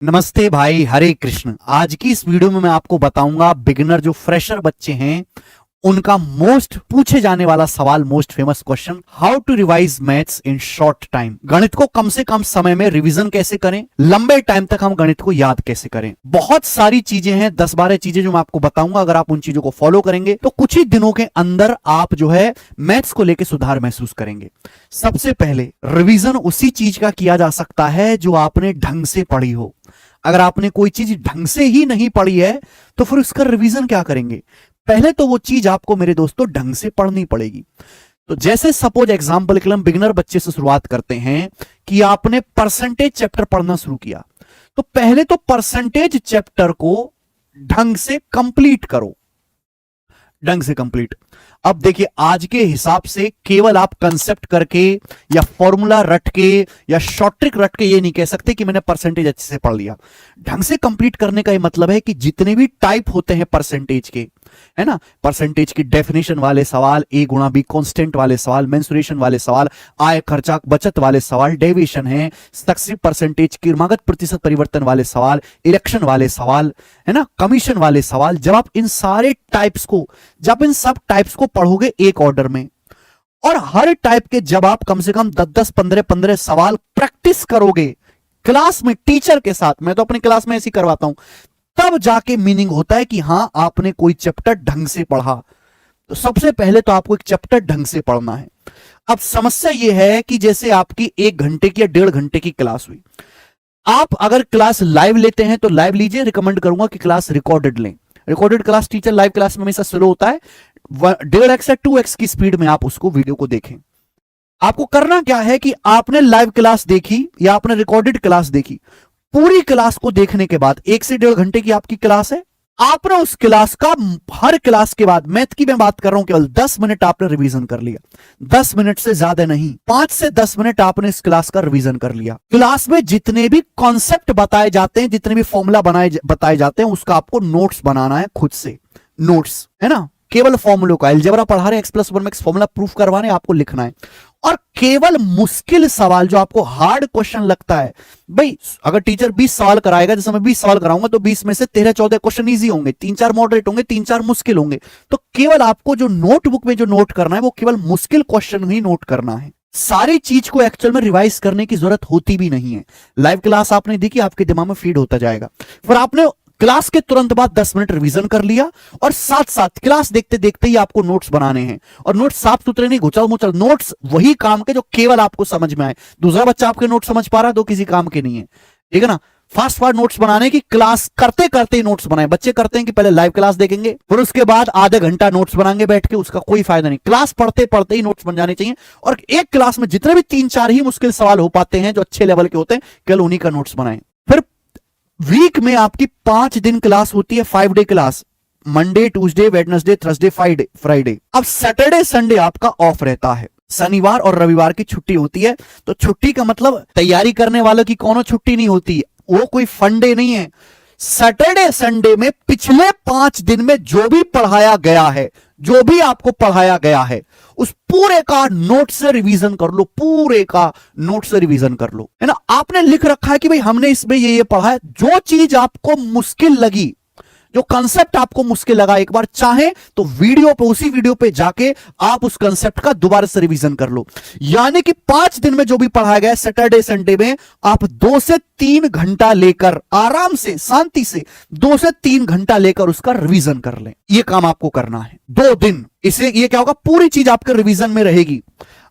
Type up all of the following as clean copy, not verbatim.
नमस्ते भाई, हरे कृष्ण। आज की इस वीडियो में मैं आपको बताऊंगा बिगिनर जो फ्रेशर बच्चे हैं उनका मोस्ट पूछे जाने वाला सवाल, most famous question, how to revise maths in short time. गणित को कम से कम समय में रिवीजन कैसे करें, लंबे टाइम तक हम गणित को याद कैसे करें। बहुत सारी चीजें हैं, 10-12 चीजें जो मैं आपको बताऊंगा। अगर आप उन चीजों को फॉलो करेंगे तो कुछ ही दिनों के अंदर आप जो है मैथ्स को लेकर सुधार महसूस करेंगे। सबसे पहले रिवीजन उसी चीज का किया जा सकता है जो आपने ढंग से पढ़ी हो। अगर आपने कोई चीज ढंग से ही नहीं पढ़ी है तो फिर उसका रिवीजन क्या करेंगे। पहले तो वो चीज आपको मेरे दोस्तों ढंग से पढ़नी पड़ेगी। तो जैसे सपोज एग्जांपल के लिए हम बिगिनर बच्चे से शुरुआत करते हैं कि आपने परसेंटेज चैप्टर पढ़ना शुरू किया, तो पहले तो परसेंटेज चैप्टर को ढंग से कंप्लीट करो, ढंग से कंप्लीट। अब देखिए, आज के हिसाब से केवल आप कंसेप्ट करके या फॉर्मूला रट के या शॉर्ट ट्रिक रट के ये नहीं कह सकते कि मैंने परसेंटेज अच्छे से पढ़ लिया। ढंग से कंप्लीट करने का ये मतलब है कि जितने भी टाइप होते हैं परसेंटेज के, है ना, परसेंटेज की डेफिनेशन वाले सवाल, ए गुणा बी कांस्टेंट वाले सवाल, मेंसुरेशन वाले सवाल, आय खर्चा बचत वाले सवाल, डेविएशन है, सक्सेस परसेंटेज, क्रमागत प्रतिशत परिवर्तन वाले सवाल, इलेक्शन वाले सवाल, है ना, कमीशन वाले सवाल। जब आप इन सारे टाइप्स को, जब इन सब टाइप्स को पढ़ोगे एक ऑर्डर में, और हर टाइप के जब आप कम से कम 10-10, 15-15 सवाल प्रैक्टिस करोगे क्लास में टीचर के साथ, मैं तो अपनी क्लास में ऐसे ही करवाता हूं, तब जाके मीनिंग होता है कि हां आपने कोई चैप्टर ढंग से पढ़ा। तो सबसे पहले तो आपको एक चैप्टर ढंग से पढ़ना है। अब समस्या यह है कि जैसे आपकी 1 घंटे की या 1.5 घंटे की क्लास हुई, आप अगर क्लास लाइव लेते हैं तो लाइव लीजिए, रिकमेंड करूंगा कि क्लास रिकॉर्डेड लें। Recorded class teacher live class में हमेशा स्लो होता है, 1.5x या 2x की स्पीड में आप उसको वीडियो को देखें। आपको करना क्या है कि आपने लाइव क्लास देखी या आपने रिकॉर्डेड क्लास देखी, पूरी क्लास को देखने के बाद 1 से 1.5 घंटे की आपकी क्लास है, आपने उस क्लास का हर क्लास के बाद, मैथ की मैं बात कर रहा हूं, केवल 10 मिनट आपने रिवीजन कर लिया। 10 मिनट से ज्यादा नहीं, 5 से 10 मिनट आपने इस क्लास का रिवीजन कर लिया। क्लास में जितने भी कॉन्सेप्ट बताए जाते हैं, जितने भी फॉर्मूला बताए जाते हैं, उसका आपको नोट्स बनाना है खुद से। नोट्स, है ना, केवल फॉर्मूलों का, अलजेब्रा पढ़ा रहे हैं, x+1 फॉर्मूला प्रूफ करवाने, आपको लिखना है। और केवल मुश्किल सवाल जो आपको हार्ड क्वेश्चन लगता है, भाई अगर टीचर 20 सवाल कराएगा, जैसे मैं 20 सवाल कराऊंगा, तो 20 में से 13-14 क्वेश्चन इजी होंगे, 3-4 मॉडरेट होंगे, 3-4 मुश्किल होंगे। तो केवल आपको जो नोटबुक में जो नोट करना है वो केवल मुश्किल क्वेश्चन ही नोट करना है। सारी चीज को एक्चुअल में रिवाइज करने की जरूरत होती भी नहीं है। लाइव क्लास आपने देखी, आपके दिमाग में फीड होता जाएगा। फिर आपने क्लास के तुरंत बाद 10 मिनट रिवीजन कर लिया, और साथ साथ क्लास देखते देखते ही आपको नोट्स बनाने हैं। और नोट्स साफ सुथरे नहीं, घुचल मुचल नोट्स, वही काम के जो केवल आपको समझ में आए। दूसरा बच्चा आपके नोट्स समझ पा रहा है तो किसी काम के नहीं है, ठीक है ना। फास्ट फास्ट नोट्स बनाने की, क्लास करते करते ही नोट्स बनाए। बच्चे करते हैं कि पहले लाइव क्लास देखेंगे, फिर उसके बाद आधे घंटा नोट्स बनाएंगे बैठ के, उसका कोई फायदा नहीं। क्लास पढ़ते पढ़ते ही नोट्स बन जाने चाहिए, और एक क्लास में जितने भी 3-4 ही मुश्किल सवाल हो पाते हैं जो अच्छे लेवल के होते हैं, केवल उन्हीं का नोट्स बनाएं। फिर वीक में आपकी 5 दिन क्लास होती है, 5 day class, Monday, Tuesday, Wednesday, Thursday, Friday. अब सैटरडे संडे आपका ऑफ रहता है, शनिवार और रविवार की छुट्टी होती है। तो छुट्टी का मतलब तैयारी करने वालों की कोनो छुट्टी नहीं होती, वो कोई फंडे नहीं है। सैटरडे संडे में पिछले 5 दिन में जो भी पढ़ाया गया है, जो भी आपको पढ़ाया गया है, उस पूरे का नोट से रिवीजन कर लो, पूरे का नोट से रिवीजन कर लो, है ना। आपने लिख रखा है कि भाई हमने इसमें ये पढ़ा है। जो चीज आपको मुश्किल लगी, जो कंसेप्ट आपको मुश्किल लगा, एक बार चाहे तो वीडियो पे, उसी वीडियो पे जाके आप उस कंसेप्ट का दोबारा से रिवीजन कर लो। यानी कि 5 दिन में जो भी पढ़ाया गया है, सैटरडे संडे में आप 2 से 3 घंटा लेकर आराम से, शांति से 2 से 3 घंटा लेकर उसका रिवीजन कर लें। यह काम आपको करना है 2 दिन। इससे ये क्या होगा, पूरी चीज आपके रिवीजन में रहेगी।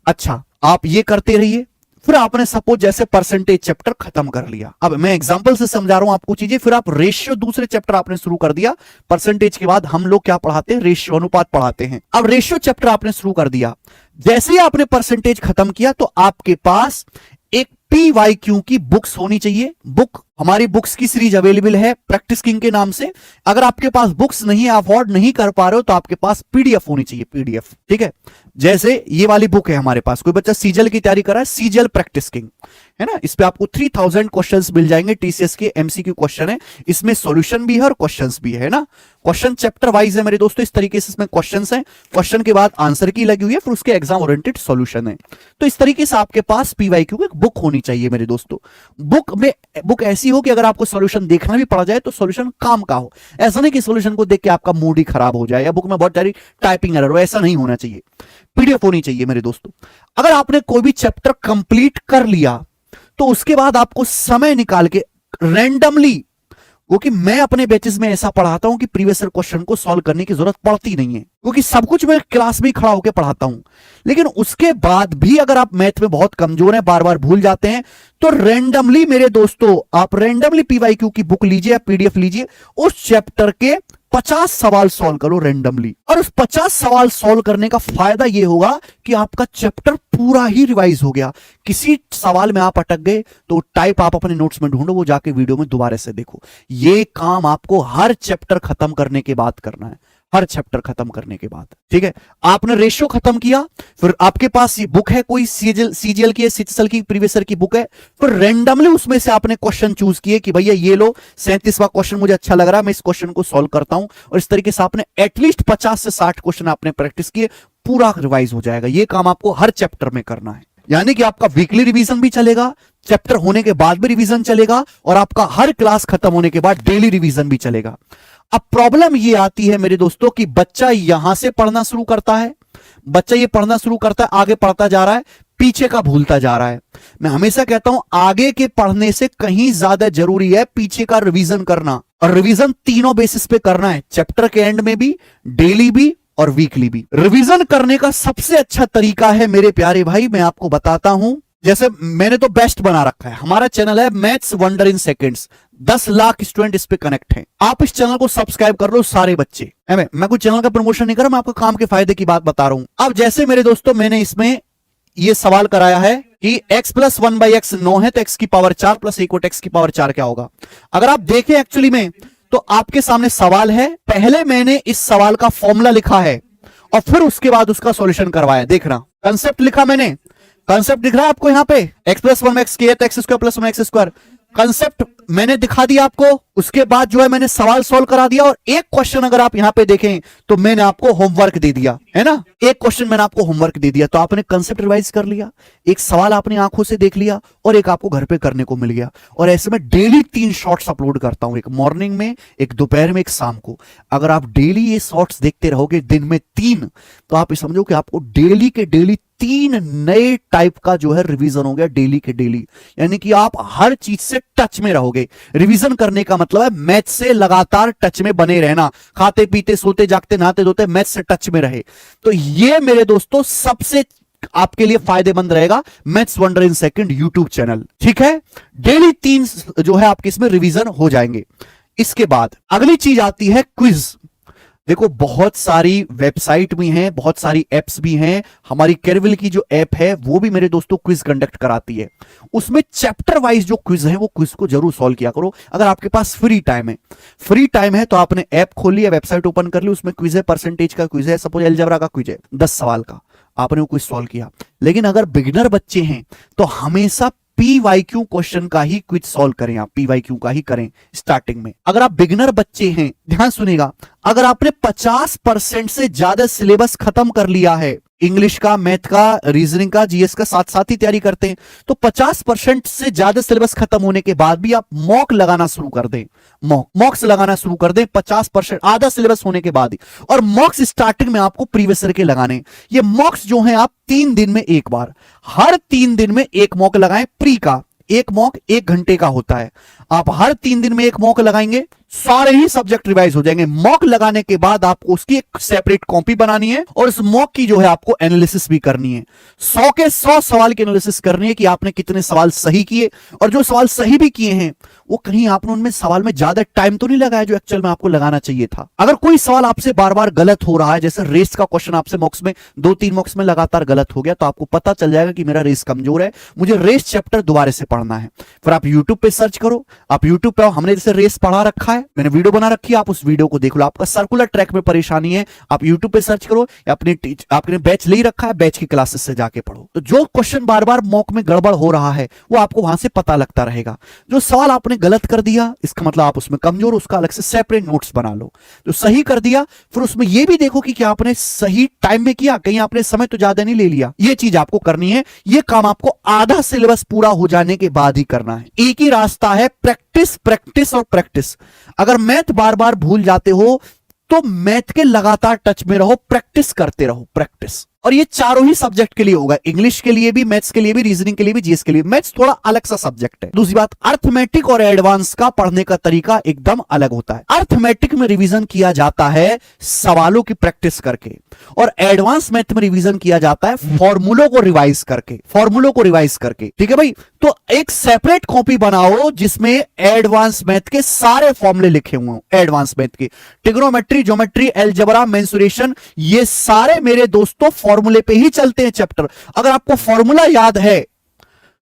अच्छा, आप ये करते रहिए। फिर आपने सपोज जैसे परसेंटेज चैप्टर खत्म कर लिया, अब मैं एग्जांपल से समझा रहा हूं आपको चीजें। फिर आप रेशियो, दूसरे चैप्टर आपने शुरू कर दिया। परसेंटेज के बाद हम लोग क्या पढ़ाते हैं, रेशियो, अनुपात पढ़ाते हैं। अब रेशियो चैप्टर आपने शुरू कर दिया। जैसे ही आपने परसेंटेज खत्म किया तो आपके पास एक PYQ की बुक्स होनी चाहिए। बुक, हमारी बुक्स की सीरीज अवेलेबल है प्रैक्टिस किंग के नाम से। अगर आपके पास बुक्स नहीं है, अफोर्ड नहीं कर पा रहे हो, तो आपके पास PDF होनी चाहिए, PDF, ठीक है। जैसे ये वाली बुक है हमारे पास, कोई बच्चा सीजल की तैयारी कर रहा है, सीजल प्रैक्टिस किंग, है ना। इस पे आपको 3000 क्वेश्चंस मिल जाएंगे, टीसीएस के एमसीक्यू क्वेश्चन है, इसमें सॉल्यूशन भी है और क्वेश्चंस भी है ना। क्वेश्चन चैप्टर वाइज है मेरे दोस्तों, इस तरीके से इसमें क्वेश्चंस हैं, क्वेश्चन के बाद आंसर की लगी हुई है, फिर उसके एग्जाम ओरिएंटेड सॉल्यूशन है। तो इस तरीके से आपके पास पीवाईक्यू की एक बुक होनी चाहिए मेरे दोस्तों। बुक ऐसी हो कि अगर आपको सॉल्यूशन देखना भी पड़ जाए तो सॉल्यूशन काम का हो, ऐसा नहीं कि सॉल्यूशन को देख के आपका मूड ही खराब हो जाए या बुक में बहुत सारी टाइपिंग एरर हो, ऐसा नहीं होना चाहिए। पीडीएफ होनी चाहिए मेरे दोस्तों। अगर आपने कोई भी चैप्टर कंप्लीट कर लिया तो उसके बाद आपको समय निकाल के रैंडमली, क्योंकि मैं अपने बैचेस में ऐसा पढ़ाता हूं कि प्रीवियस ईयर क्वेश्चन को सॉल्व करने की जरूरत पड़ती नहीं है, क्योंकि सब कुछ मैं क्लास में खड़ा होकर पढ़ाता हूं। लेकिन उसके बाद भी अगर आप मैथ में बहुत कमजोर हैं, बार बार भूल जाते हैं, तो रैंडमली मेरे दोस्तों आप रैंडमली पीवाईक्यू की बुक लीजिए या पीडीएफ लीजिए, उस चैप्टर के 50 सवाल सॉल्व करो रैंडमली। और उस 50 सवाल सॉल्व करने का फायदा यह होगा कि आपका चैप्टर पूरा ही रिवाइज हो गया। किसी सवाल में आप अटक गए तो टाइप आप अपने नोट्स में ढूंढो, वो जाके वीडियो में दोबारा से देखो। ये काम आपको हर चैप्टर खत्म करने के बाद करना है, हर चैप्टर खत्म करने के बाद, ठीक है। आपने रेशियो खत्म किया, फिर आपके पास ये बुक है, कोई सीजीएल की, सीजीएल की प्रीवियस ईयर की बुक है, फिर रैंडमली उसमें से आपने क्वेश्चन चूज किए कि भैया ये लो, 37वां क्वेश्चन मुझे अच्छा लग रहा है, मैं इस क्वेश्चन को सॉल्व करता हूं। और इस तरीके से आपने एटलीस्ट 50 से 60 क्वेश्चन आपने प्रैक्टिस किए, पूरा रिवाइज हो जाएगा। ये काम आपको हर चैप्टर में करना है, यानी कि आपका वीकली रिवीजन भी चलेगा, चैप्टर होने के बाद भी रिवीजन चलेगा, और आपका हर क्लास खत्म होने के बाद डेली रिवीजन भी चलेगा। अब प्रॉब्लम ये आती है मेरे दोस्तों कि बच्चा यहां से पढ़ना शुरू करता है, बच्चा ये पढ़ना शुरू करता है, आगे पढ़ता जा रहा है, पीछे का भूलता जा रहा है। मैं हमेशा कहता हूं आगे के पढ़ने से कहीं ज्यादा जरूरी है पीछे का रिवीजन करना, और रिवीजन तीनों बेसिस पे करना है, चैप्टर के एंड में भी, डेली भी और वीकली भी। रिवीजन करने का सबसे अच्छा तरीका है मेरे प्यारे भाई, मैं आपको बताता हूं। जैसे मैंने तो बेस्ट बना रखा है, हमारा चैनल है maths wonder in seconds, 10 lakh student इस पे कनेक्ट हैं। आप इस चैनल को सब्सक्राइब कर लो सारे बच्चे। मैं कोई चैनल का प्रमोशन नहीं कर रहा, मैं आपको काम के फायदे की बात बता रहा हूं। अब जैसे मेरे दोस्तों मैंने इसमें ये सवाल कराया है कि x प्लस 1/x 9 है, तो x की पावर 4 प्लस 1/x की पावर 4 क्या होगा। अगर आप देखें एक्चुअली में तो आपके सामने सवाल है, पहले मैंने इस सवाल का फॉर्मूला लिखा है और फिर उसके बाद उसका सॉल्यूशन करवाया। देखना, कंसेप्ट लिखा मैंने, कंसेप्ट दिख रहा है आपको यहाँ पे, x प्लस 1x की x square plus 1x square, concept मैंने दिखा दिया आपको। उसके बाद जो है मैंने सवाल सॉल्व करा दिया, और एक क्वेश्चन अगर आप यहां पे देखें तो मैंने आपको होमवर्क दे दिया है ना, एक क्वेश्चन मैंने आपको होमवर्क दे दिया, तो आपने कंसेप्ट रिवाइज कर लिया, एक सवाल आपने आंखों से देख लिया और एक आपको घर पे करने को मिल गया। और ऐसे में डेली 3 शॉर्ट्स अपलोड करता हूं, एक मॉर्निंग में, एक दोपहर में, एक शाम को। अगर आप डेली ये शॉर्ट्स देखते रहोगे, दिन में 3, तो आप समझो कि आपको डेली के डेली 3 नए टाइप का जो है रिवीजन हो गया, डेली के डेली। यानी कि आप हर चीज से टच में रहोगे। रिवीजन करने का मतलब है मैथ से लगातार टच में बने रहना, खाते पीते सोते जागते नहाते धोते मैथ से टच में रहे। तो ये मेरे दोस्तों सबसे आपके लिए फायदेमंद रहेगा maths wonder in second YouTube channel, ठीक है। डेली 3 जो है आपके इसमें रिवीजन हो जाएंगे। इसके बाद अगली चीज आती है क्विज। देखो बहुत सारी वेबसाइट भी हैं, बहुत सारी एप्स भी हैं, हमारी कैरविल की जो ऐप है वो भी मेरे दोस्तों क्विज कंडक्ट कराती है। उसमें चैप्टर वाइज जो क्विज है वो क्विज को जरूर सॉल्व किया करो। अगर आपके पास फ्री टाइम है तो आपने ऐप खोल लिया, वेबसाइट ओपन कर ली, उसमें क्विज है, परसेंटेज का क्विज है, सपोज अलजेब्रा का क्विज है, 10 सवाल का, आपने वो क्विज सॉल्व किया। लेकिन अगर बिगिनर बच्चे हैं तो हमेशा पीवाईक्यू क्वेश्चन का ही क्विज सॉल्व करें, आप पीवाईक्यू का ही करें स्टार्टिंग में। अगर आप बिगिनर बच्चे हैं, ध्यान सुनिएगा, अगर आपने 50% से ज्यादा सिलेबस खत्म कर लिया है, इंग्लिश का, मैथ का, रीजनिंग का, जीएस का साथ साथ ही तैयारी करते हैं, तो 50% से ज्यादा सिलेबस खत्म होने के बाद भी आप मॉक लगाना शुरू कर दें, मॉक्स लगाना शुरू कर दें 50% आधा सिलेबस होने के बाद ही। और मॉक्स स्टार्टिंग में आपको प्रीवियस ईयर के लगाने। ये मॉक्स जो है आप 3 दिन में एक बार, हर 3 दिन में एक मॉक लगाएं। प्री का एक मॉक 1 घंटे का होता है, आप हर 3 दिन में एक मॉक लगाएंगे, सारे ही सब्जेक्ट रिवाइज हो जाएंगे। मॉक लगाने के बाद आपको उसकी एक सेपरेट कॉपी बनानी है और इस मॉक की जो है आपको एनालिसिस भी करनी है। 100 के 100 सवाल की एनालिसिस करनी है कि आपने कितने सवाल सही किए, और जो सवाल सही भी किए हैं वो कहीं आपने उनमें सवाल में ज्यादा टाइम तो नहीं लगाया जो एक्चुअल में आपको लगाना चाहिए था। अगर कोई सवाल आपसे बार बार गलत हो रहा है, जैसे रेस का क्वेश्चन आपसे मॉक्स में 2-3 मॉक्स में लगातार गलत हो गया, तो आपको पता चल जाएगा कि मेरा रेस कमजोर है, मुझे रेस चैप्टर दोबारा से पढ़ना है। फिर आप यूट्यूब पे सर्च करो, आप यूट्यूब पे हमने जैसे रेस पढ़ा रखा है, मैंने वीडियो बना रखी है, आप उस वीडियो को देख लो। आपका सर्कुलर ट्रैक में परेशानी है, आप यूट्यूब पे सर्च करो या आपने बैच ले रखा है, बैच की क्लासेस से जाके पढ़ो। तो जो क्वेश्चन बार बार मॉक में गड़बड़ हो रहा है वो आपको वहां से पता लगता रहेगा। जो सवाल आपने गलत कर दिया इसका मतलब आप उसमें कमजोर, उसका अलग से सेपरेट नोट्स बना लो। जो सही कर दिया फिर उसमें यह भी देखो कि क्या आपने सही टाइम में किया, कहीं आपने समय तो ज्यादा नहीं ले लिया। यह चीज आपको करनी है। यह काम आपको आधा सिलेबस पूरा हो जाने के बाद ही करना है। एक ही रास्ता है, प्रैक्टिस प्रैक्टिस और प्रैक्टिस। अगर मैथ बार बार भूल जाते हो तो मैथ के लगातार टच में रहो, प्रैक्टिस करते रहो, प्रैक्टिस। और ये चारों ही सब्जेक्ट के लिए होगा, इंग्लिश के लिए भी, मैथ्स के लिए भी, रीजनिंग के लिए भी, जीएस के लिए। मैथ्स थोड़ा अलग सा सब्जेक्ट है। दूसरी बात, अर्थमेटिक और एडवांस का पढ़ने का तरीका एकदम अलग होता है। अर्थमेटिक में रिवीजन किया जाता है सवालों की प्रैक्टिस करके, और एडवांस मैथ में रिवीजन किया जाता है फॉर्मूलों को रिवाइज करके, फॉर्मूलों को रिवाइज करके। ठीक है भाई, तो एक सेपरेट कॉपी बनाओ जिसमें एडवांस मैथ के सारे फॉर्मूले लिखे हुए हो। एडवांस मैथ के ट्रिग्नोमेट्री, ज्योमेट्री, अलजेब्रा, मेंसुरेशन, ये सारे मेरे दोस्तों फॉर्मूले पे ही चलते हैं चैप्टर। अगर आपको फॉर्मूला याद है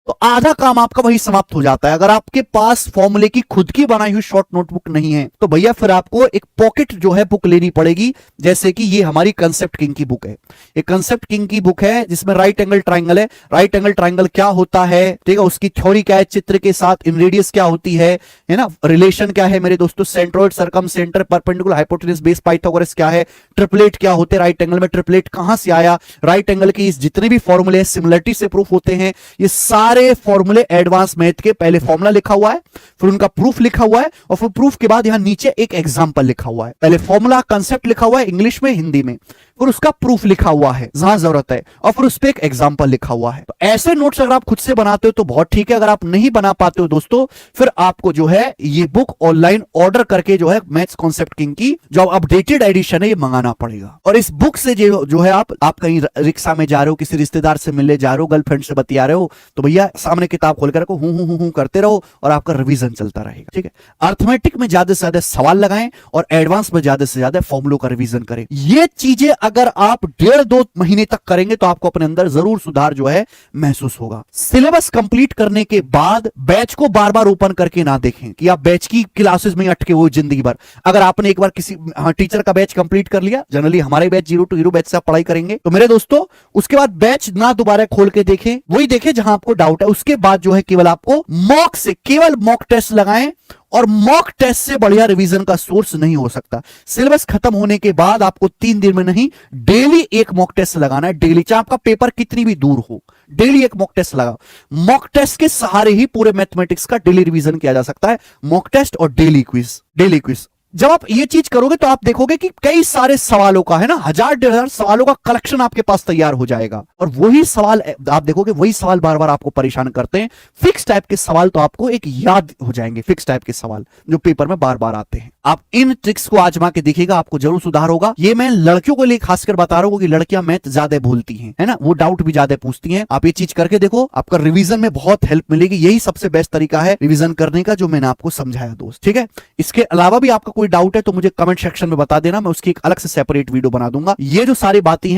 तो आधा काम आपका वही समाप्त हो जाता है। अगर आपके पास फॉर्मूले की खुद की बनाई हुई शॉर्ट नोटबुक नहीं है तो भैया फिर आपको एक पॉकेट जो है बुक लेनी पड़ेगी। जैसे कि ये हमारी कंसेप्ट किंग की बुक है। ये कंसेप्ट किंग की बुक है जिसमें राइट एंगल ट्राइंगल है। राइट एंगल ट्राइंगल क्या होता है, ठीक है, उसकी थ्योरी क्या है, चित्र के साथ इन रेडियस क्या होती है ना, रिलेशन क्या है मेरे दोस्तों, centroid, circumcentre, perpendicular, hypotenuse, base, Pythagoras क्या है, ट्रिपलेट क्या होते हैं, राइट एंगल में ट्रिपलेट कहां से आया, राइट एंगल की जितने भी फॉर्मूले सिमिलरिटी से प्रूफ होते हैं, ये सारे फॉर्मूले एडवांस मैथ के पहले फॉर्मूला लिखा हुआ है, फिर उनका प्रूफ लिखा हुआ है, और फिर प्रूफ के बाद यहां नीचे एक एग्जांपल लिखा हुआ है। पहले फॉर्मूला कंसेप्ट लिखा हुआ है इंग्लिश में, हिंदी में, फिर उसका प्रूफ लिखा हुआ है जहां जरूरत है, और फिर उस पर एक एग्जांपल लिखा हुआ है। तो ऐसे नोट्स अगर आप खुद से बनाते हो तो बहुत ठीक है। अगर आप नहीं बना पाते हो दोस्तों, फिर आपको जो है ये बुक ऑनलाइन ऑर्डर करके जो है मैथ्स कॉन्सेप्ट किंग की जो अपडेटेड एडिशन है ये मंगाना पड़ेगा। और इस बुक से जो है आप कहीं रिक्शा में जा रहे हो, किसी रिश्तेदार से मिलने जा रहे हो, गर्लफ्रेंड से बतिया रहे हो, तो भैया सामने किताब खोल कर रखो, हूं करते रहो और आपका रिवीजन चलता रहेगा। ठीक है, अर्थमेटिक में ज्यादा से ज्यादा सवाल लगाएं और एडवांस में ज्यादा से ज्यादा फॉर्मूलों का रिवीजन करें। ये चीजें अगर आप 1.5-2 महीने तक करेंगे तो आपको अपने अंदर जरूर सुधार जो है महसूस होगा। सिलेबस कंप्लीट करने के बाद बैच को बार बार ओपन करके ना देखें कि आप बैच की क्लासेस में अटके हुए जिंदगी भर। अगर आपने एक बार किसी टीचर का बैच कंप्लीट कर लिया, जनरली हमारे बैच 0 to Hero बैच से आप पढ़ाई करेंगे, तो मेरे दोस्तों उसके बाद बैच ना दोबारा खोल के देखें, वही देखें जहां आपको डाउट है। उसके बाद जो है केवल आपको मॉक से, केवल मॉक टेस्ट लगाएं, और मॉक टेस्ट से बढ़िया रिवीजन का सोर्स नहीं हो सकता। सिलेबस खत्म होने के बाद आपको 3 दिन में नहीं, डेली एक मॉक टेस्ट लगाना है। डेली, चाहे आपका पेपर कितनी भी दूर हो, डेली एक मॉक टेस्ट लगाओ। मॉक टेस्ट के सहारे ही पूरे मैथमेटिक्स का डेली रिवीजन किया जा सकता है। मॉक टेस्ट और डेली क्विज, डेली क्विज। जब आप ये चीज करोगे तो आप देखोगे कि कई सारे सवालों का है ना, 1000-1500 सवालों का कलेक्शन आपके पास तैयार हो जाएगा। और वही सवाल आप देखोगे, वही सवाल बार बार आपको परेशान करते हैं। फिक्स टाइप के सवाल तो आपको एक याद हो जाएंगे, फिक्स टाइप के सवाल जो पेपर में बार बार आते हैं। आप इन ट्रिक्स को आजमा के देखिएगा, आपको जरूर सुधार होगा। ये मैं लड़कियों के लिए खासकर बता रहा हूं कि लड़कियां मैथ ज्यादा भूलती हैं, है ना, वो डाउट भी ज्यादा पूछती हैं। आप ये चीज करके देखो, आपका रिवीजन में बहुत हेल्प मिलेगी। यही सबसे बेस्ट तरीका है रिवीजन करने का जो मैंने आपको समझाया दोस्त। ठीक है, इसके अलावा भी आपका कोई डाउट है तो मुझे कमेंट सेक्शन में बता देना, मैं उसकी एक अलग से सेपरेट वीडियो बना दूंगा। ये जो सारी बातें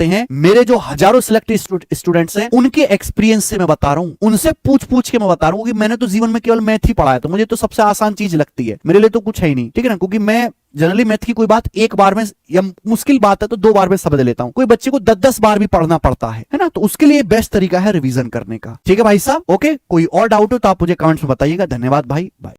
हैं मेरे जो हजारों सिलेक्टेड स्टूडेंट्स हैं उनके एक्सपीरियंस से मैं बता रहा हूं, उनसे पूछ के मैं बता रहा हूं कि मैंने तो जीवन में केवल मैथ ही पढ़ा है, तो मुझे तो सबसे आसान चीज लगती है, मेरे लिए तो कुछ है ही नहीं। ठीक है ना, क्योंकि मैं जनरली मैथ की कोई बात एक बार में, या मुश्किल बात है तो 2 बार में समझ लेता हूं। कोई बच्चे को 10-10 बार भी पढ़ना पड़ता है ना, तो उसके लिए बेस्ट तरीका है रिवीजन करने का। ठीक है भाई साहब, ओके। कोई और डाउट हो तो आप मुझे कमेंट्स में बताइएगा। धन्यवाद भाई, बाय।